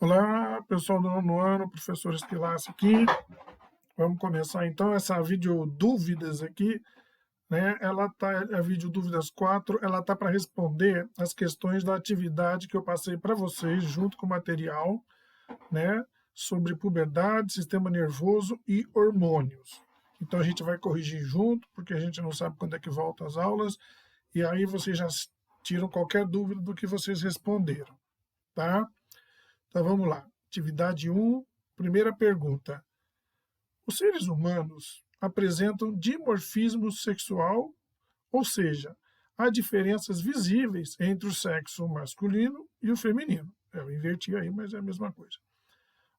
Olá, pessoal do nono ano, professor Esquilaço aqui. Vamos começar então essa vídeo dúvidas aqui, né? Ela tá, a vídeo dúvidas 4, ela tá para responder as questões da atividade que eu passei para vocês junto com o material, né? Sobre puberdade, sistema nervoso e hormônios. Então a gente vai corrigir junto, porque a gente não sabe quando é que volta as aulas, e aí vocês já tiram qualquer dúvida do que vocês responderam, tá? Então vamos lá. Atividade 1, primeira pergunta. Os seres humanos apresentam dimorfismo sexual, ou seja, há diferenças visíveis entre o sexo masculino e o feminino. Eu inverti aí, mas é a mesma coisa.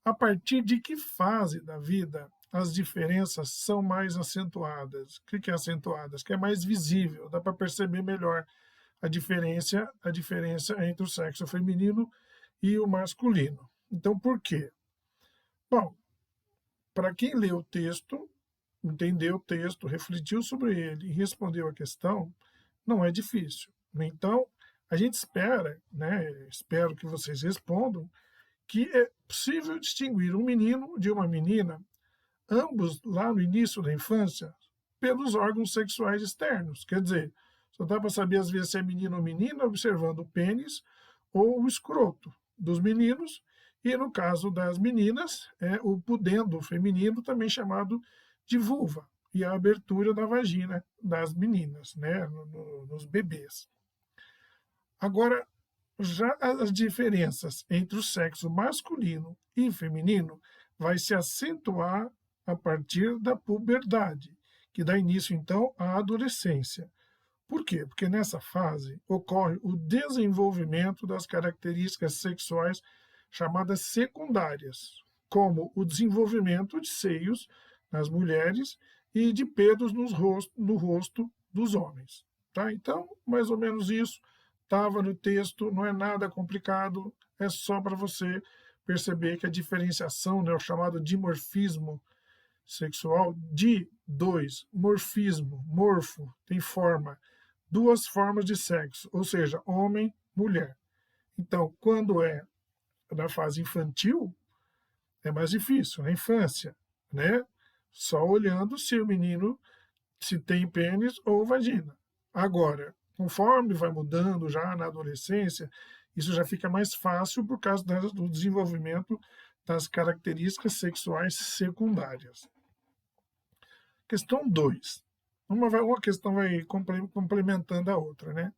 A partir de que fase da vida as diferenças são mais acentuadas? O que é acentuadas? Que é mais visível, dá para perceber melhor a diferença entre o sexo feminino e o masculino. Então, por quê? Bom, para quem leu o texto, entendeu o texto, refletiu sobre ele e respondeu a questão, não é difícil. Então, a gente espera, né, espero que vocês respondam, que é possível distinguir um menino de uma menina, ambos lá no início da infância, pelos órgãos sexuais externos. Quer dizer, só dá para saber às vezes se é menino ou menina observando o pênis ou o escroto dos meninos, e no caso das meninas, é o pudendo feminino, também chamado de vulva, e a abertura da vagina das meninas, né, nos bebês. Agora, já as diferenças entre o sexo masculino e feminino vai se acentuar a partir da puberdade, que dá início então à adolescência. Por quê? Porque nessa fase ocorre o desenvolvimento das características sexuais chamadas secundárias, como o desenvolvimento de seios nas mulheres e de pelos no rosto dos homens. Tá? Então, mais ou menos isso estava no texto, não é nada complicado, é só para você perceber que a diferenciação, né, o chamado dimorfismo sexual, de dois, morfismo, morfo, tem forma, duas formas de sexo, ou seja, homem, mulher. Então, quando é na fase infantil, é mais difícil, na infância, né? Só olhando se o menino se tem pênis ou vagina. Agora, conforme vai mudando já na adolescência, isso já fica mais fácil por causa do desenvolvimento das características sexuais secundárias. Questão 2. Uma questão vai complementando a outra, né?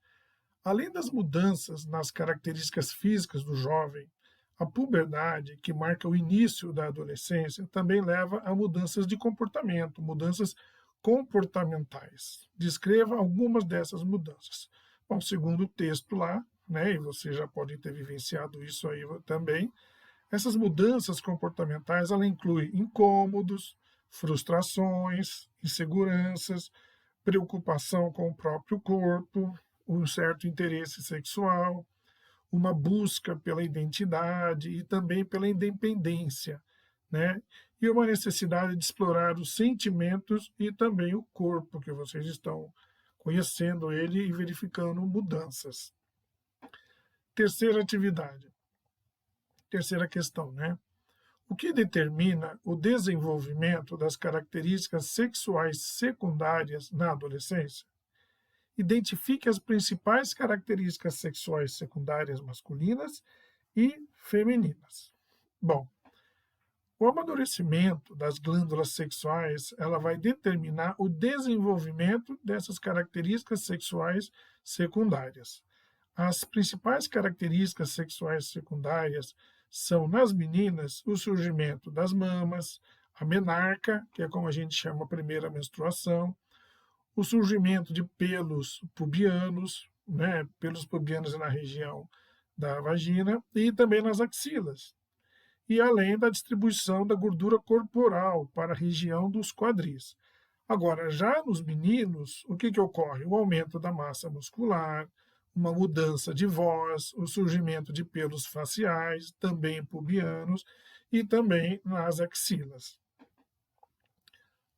Além das mudanças nas características físicas do jovem, a puberdade, que marca o início da adolescência, também leva a mudanças de comportamento, mudanças comportamentais. Descreva algumas dessas mudanças. Bom, segundo o texto lá, né, e vocês já podem ter vivenciado isso aí também, essas mudanças comportamentais ela inclui incômodos, frustrações, inseguranças, preocupação com o próprio corpo, um certo interesse sexual, uma busca pela identidade e também pela independência, né? E uma necessidade de explorar os sentimentos e também o corpo, que vocês estão conhecendo ele e verificando mudanças. Terceira atividade, terceira questão, né? O que determina o desenvolvimento das características sexuais secundárias na adolescência? Identifique as principais características sexuais secundárias masculinas e femininas. Bom, o amadurecimento das glândulas sexuais, ela vai determinar o desenvolvimento dessas características sexuais secundárias. As principais características sexuais secundárias são, nas meninas, o surgimento das mamas, a menarca, que é como a gente chama a primeira menstruação, o surgimento de pelos pubianos, né, pelos pubianos na região da vagina e também nas axilas, e além da distribuição da gordura corporal para a região dos quadris. Agora, já nos meninos, o que ocorre? O aumento da massa muscular, uma mudança de voz, o surgimento de pelos faciais, também pubianos, e também nas axilas.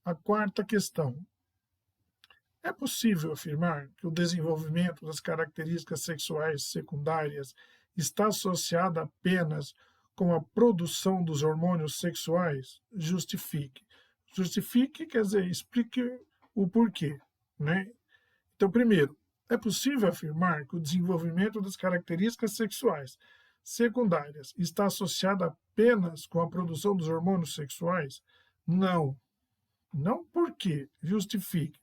A quarta questão. É possível afirmar que o desenvolvimento das características sexuais secundárias está associado apenas com a produção dos hormônios sexuais? Justifique. Justifique quer dizer, explique o porquê, né? Então, primeiro, é possível afirmar que o desenvolvimento das características sexuais secundárias está associado apenas com a produção dos hormônios sexuais? Não. Não por quê? Justifique.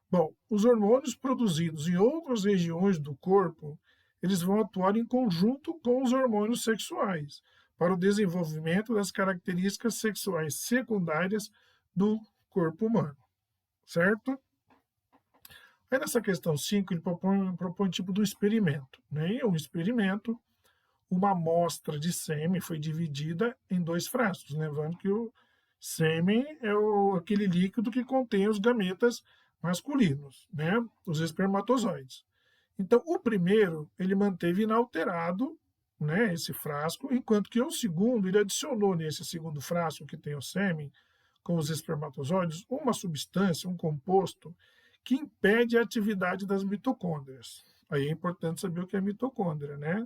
Bom, os hormônios produzidos em outras regiões do corpo, eles vão atuar em conjunto com os hormônios sexuais para o desenvolvimento das características sexuais secundárias do corpo humano, certo? Aí nessa questão 5 ele propõe tipo de um experimento. Né? Em um experimento, uma amostra de sêmen foi dividida em 2 frascos, lembrando que o sêmen é aquele líquido que contém os gametas masculinos, né? Os espermatozoides. Então, o primeiro, ele manteve inalterado, né, esse frasco, enquanto que o segundo, ele adicionou nesse segundo frasco que tem o sêmen, com os espermatozoides, uma substância, um composto, que impede a atividade das mitocôndrias. Aí é importante saber o que é mitocôndria, né?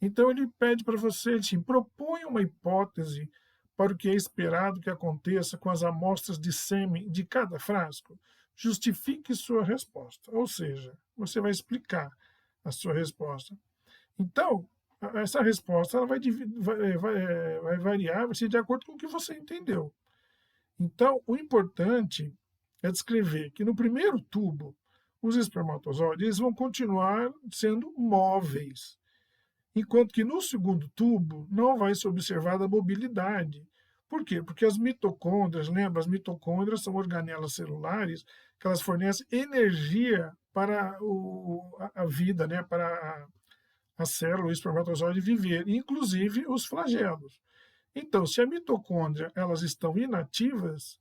Então ele pede para você, assim, propõe uma hipótese para o que é esperado que aconteça com as amostras de sêmen de cada frasco. Justifique sua resposta, ou seja, você vai explicar a sua resposta. Então, essa resposta ela vai variar, vai ser de acordo com o que você entendeu. Então, o importante é descrever que no primeiro tubo, os espermatozoides vão continuar sendo móveis, enquanto que no segundo tubo não vai ser observada a mobilidade. Por quê? Porque as mitocôndrias, lembra, as mitocôndrias são organelas celulares que elas fornecem energia para a vida, né? Para a célula, o espermatozoide viver, inclusive os flagelos. Então, se a mitocôndria elas estão inativas,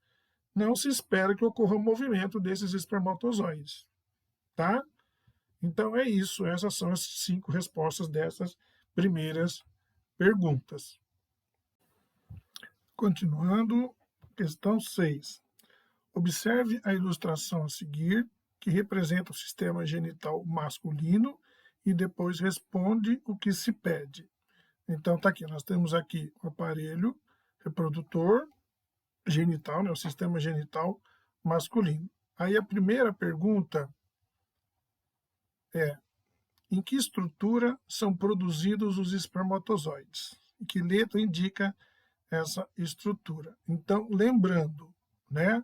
não se espera que ocorra um movimento desses espermatozoides, tá? Então é isso, essas são as 5 respostas dessas primeiras perguntas. Continuando, questão 6. Observe a ilustração a seguir, que representa o sistema genital masculino, e depois responde o que se pede. Então tá aqui, nós temos aqui o aparelho reprodutor genital, né, o sistema genital masculino. Aí a primeira pergunta é: em que estrutura são produzidos os espermatozoides? E que letra indica essa estrutura? Então, lembrando, né?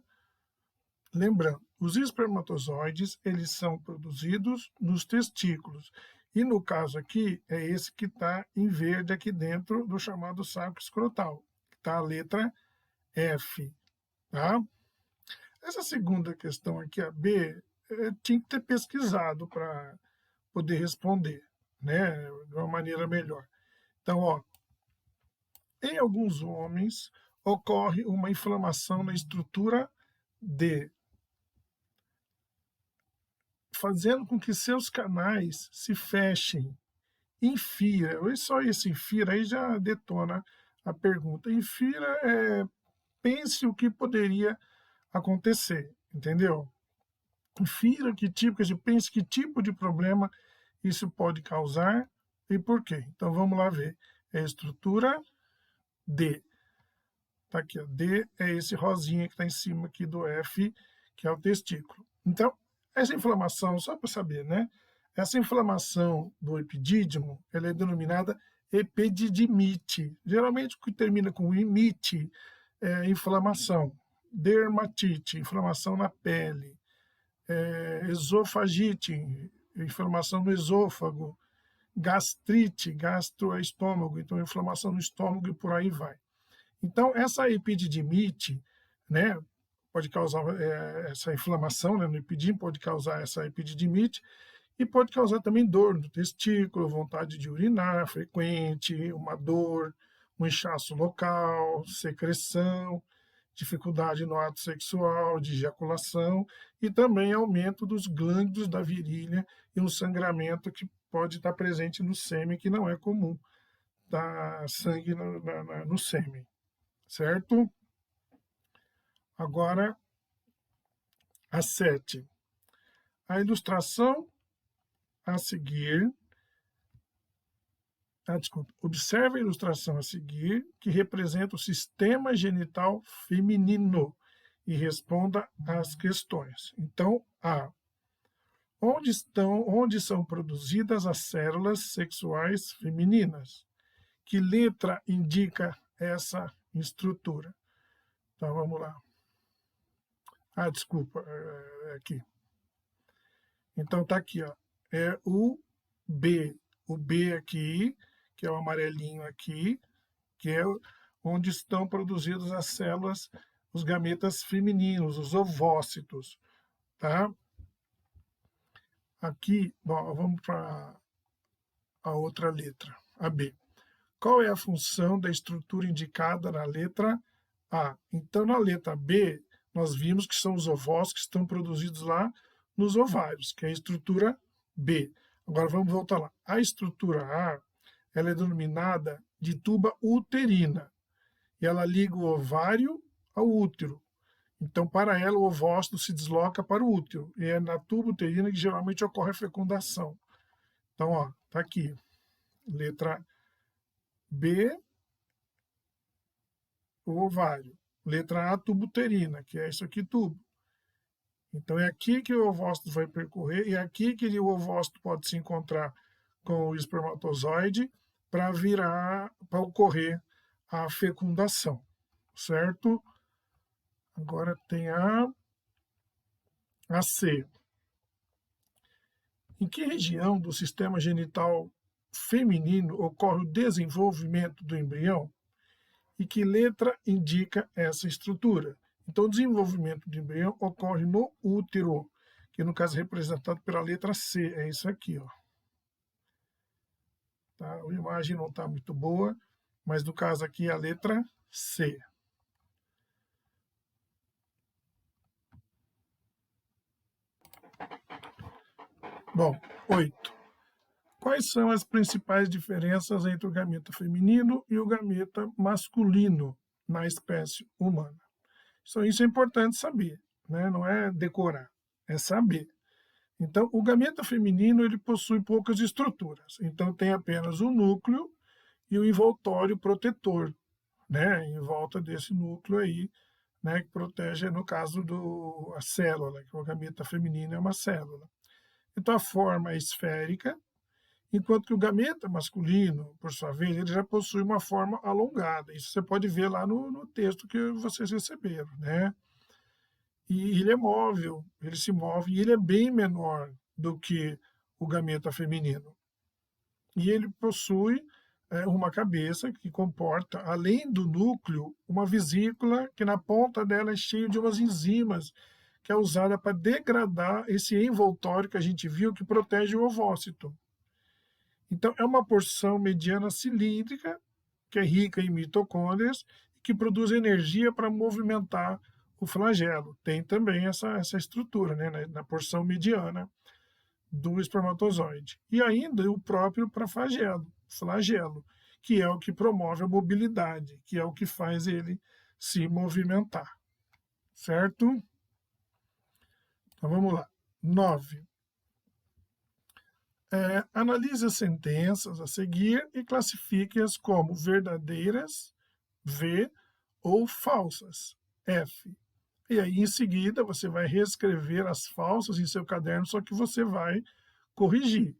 Lembrando, os espermatozoides, eles são produzidos nos testículos. E no caso aqui, é esse que está em verde aqui dentro do chamado saco escrotal, que está a letra F, tá? Essa segunda questão aqui, a B, tinha que ter pesquisado para poder responder, né, de uma maneira melhor. Então, ó, em alguns homens ocorre uma inflamação na estrutura D, fazendo com que seus canais se fechem. Infira, só esse infira aí já detona a pergunta. Infira pense o que poderia acontecer, entendeu? Infira que tipo, pense que tipo de problema isso pode causar e por quê. Então vamos lá ver. É a estrutura D. Tá aqui, ó. D é esse rosinha que está em cima aqui do F, que é o testículo. Então, essa inflamação, só para saber, né? Essa inflamação do epidídimo, ela é denominada epididimite. Geralmente, o que termina com imite é inflamação. Dermatite, inflamação na pele. Esofagite, inflamação no esôfago. Gastrite, gastro é estômago, então inflamação no estômago e por aí vai. Então, essa epididimite, né, pode causar essa inflamação, né, no epidídimo, pode causar essa epididimite e pode causar também dor no testículo, vontade de urinar frequente, uma dor, um inchaço local, secreção, dificuldade no ato sexual, de ejaculação e também aumento dos glândulos da virilha e um sangramento que pode estar presente no sêmen, que não é comum dar sangue no sêmen, certo? Agora, a 7. A ilustração a seguir Desculpa. Observe a ilustração a seguir, que representa o sistema genital feminino, e responda às questões. Então, A. Onde são produzidas as células sexuais femininas? Que letra indica essa estrutura? Então, vamos lá. Desculpa, aqui. Então, tá aqui, ó. É o B. O B aqui, que é o amarelinho aqui, que é onde estão produzidas as células, os gametas femininos, os ovócitos, tá? Aqui, bom, vamos para a outra letra, a B. Qual é a função da estrutura indicada na letra A? Então, na letra B, nós vimos que são os ovócitos que estão produzidos lá nos ovários, que é a estrutura B. Agora, vamos voltar lá. A estrutura A, ela é denominada de tuba uterina, e ela liga o ovário ao útero. Então, para ela, o ovócito se desloca para o útero, e é na tuba uterina que geralmente ocorre a fecundação. Então, ó, tá aqui, letra B, o ovário. Letra A, tubo uterina, que é isso aqui, tubo. Então, é aqui que o ovócito vai percorrer, e é aqui que o ovócito pode se encontrar com o espermatozoide para ocorrer a fecundação, certo? Agora tem a C. Em que região do sistema genital feminino ocorre o desenvolvimento do embrião? E que letra indica essa estrutura? Então, o desenvolvimento do embrião ocorre no útero, que no caso é representado pela letra C, é isso aqui, ó. Tá? A imagem não está muito boa, mas no caso aqui é a letra C. Bom, 8. Quais são as principais diferenças entre o gameta feminino e o gameta masculino na espécie humana? Isso é importante saber, né? Não é decorar, é saber. Então, o gameta feminino ele possui poucas estruturas. Então, tem apenas o núcleo e o envoltório protetor, né? Em volta desse núcleo aí, né? Que protege, no caso, a célula, que o gameta feminino é uma célula. Então, a forma é esférica, enquanto que o gameta masculino, por sua vez, ele já possui uma forma alongada. Isso você pode ver lá no texto que vocês receberam, né? E ele é móvel, ele se move, e ele é bem menor do que o gameta feminino. E ele possui uma cabeça que comporta, além do núcleo, uma vesícula que na ponta dela é cheia de umas enzimas, que é usada para degradar esse envoltório que a gente viu que protege o ovócito. Então, é uma porção mediana cilíndrica, que é rica em mitocôndrias, que produz energia para movimentar o flagelo. Tem também essa estrutura, né, na porção mediana do espermatozoide. E ainda o próprio flagelo, que é o que promove a mobilidade, que é o que faz ele se movimentar. Certo? Então, vamos lá. 9. Analise as sentenças a seguir e classifique-as como verdadeiras, V, ou falsas, F. E aí, em seguida, você vai reescrever as falsas em seu caderno, só que você vai corrigir,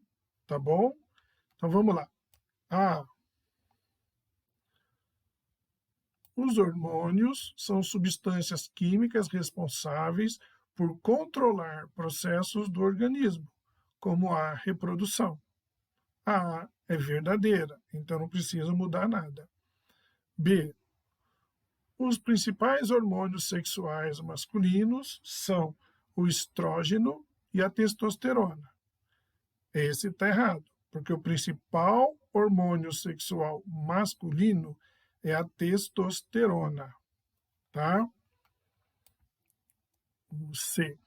tá bom? Então, vamos lá. A. Os hormônios são substâncias químicas responsáveis por controlar processos do organismo, como a reprodução. A A é verdadeira, então não precisa mudar nada. B. Os principais hormônios sexuais masculinos são o estrógeno e a testosterona. Esse está errado, porque o principal hormônio sexual masculino é a testosterona, tá? C.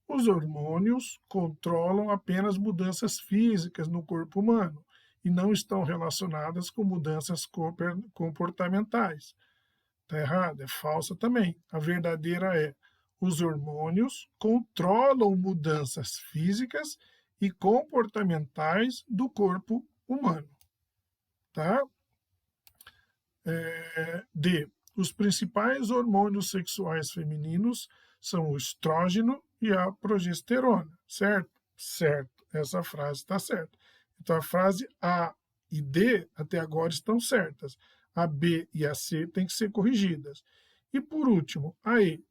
Os hormônios controlam apenas mudanças físicas no corpo humano e não estão relacionadas com mudanças comportamentais. Está errado, é falsa também. A verdadeira é: os hormônios controlam mudanças físicas e comportamentais do corpo humano, tá? D. Os principais hormônios sexuais femininos são o estrógeno e a progesterona, certo? Certo, essa frase está certa. Então, a frase A e D até agora estão certas. A B e a C têm que ser corrigidas. E, por último, a E.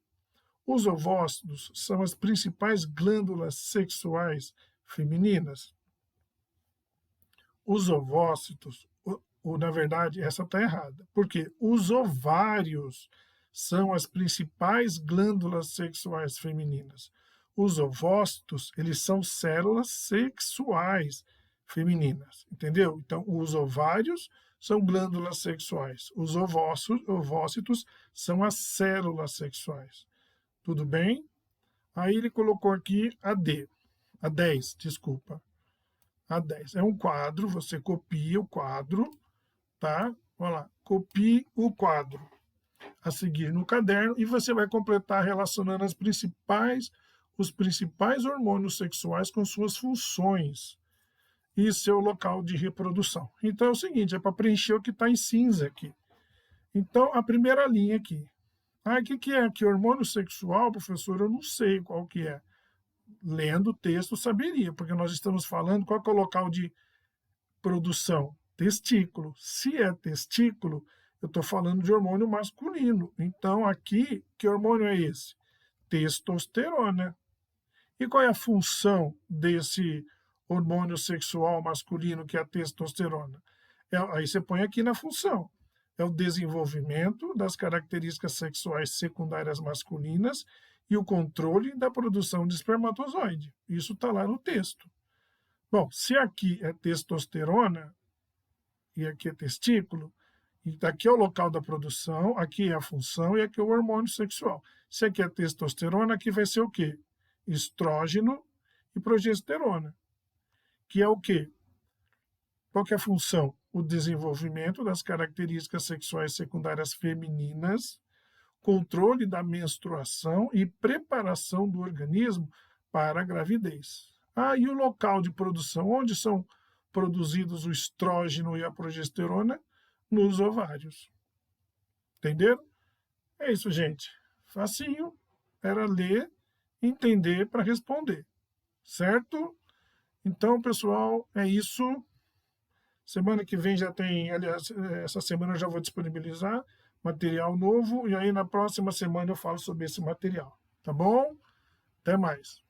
Os ovócitos são as principais glândulas sexuais femininas. Os ovócitos, na verdade, essa está errada, porque os ovários são as principais glândulas sexuais femininas. Os ovócitos, eles são células sexuais femininas, entendeu? Então, os ovários são glândulas sexuais, os ovócitos são as células sexuais. Tudo bem? Aí ele colocou aqui a D, a 10, desculpa. A 10 é um quadro, você copia o quadro, tá? Olha lá, copie o quadro a seguir no caderno e você vai completar relacionando os principais hormônios sexuais com suas funções e seu local de reprodução. Então é o seguinte, é para preencher o que está em cinza aqui. Então, a primeira linha aqui. Ah, o que é aqui? Hormônio sexual, professor? Eu não sei qual que é. Lendo o texto saberia, porque nós estamos falando qual é o local de produção? Testículo. Se é testículo, eu estou falando de hormônio masculino. Então, aqui, que hormônio é esse? Testosterona. E qual é a função desse hormônio sexual masculino, que é a testosterona? Aí você põe aqui na função. É o desenvolvimento das características sexuais secundárias masculinas e o controle da produção de espermatozoide. Isso está lá no texto. Bom, se aqui é testosterona e aqui é testículo, e aqui é o local da produção, aqui é a função e aqui é o hormônio sexual. Se aqui é testosterona, aqui vai ser o quê? Estrógeno e progesterona, que é o quê? Qual que é a função? O desenvolvimento das características sexuais secundárias femininas, controle da menstruação e preparação do organismo para a gravidez. Ah, e o local de produção? Onde são produzidos o estrógeno e a progesterona? Nos ovários. Entenderam? É isso, gente. Facinho. Era ler, entender para responder. Certo? Então, pessoal, é isso. Semana que vem já tem, aliás, essa semana eu já vou disponibilizar material novo e aí na próxima semana eu falo sobre esse material. Tá bom? Até mais.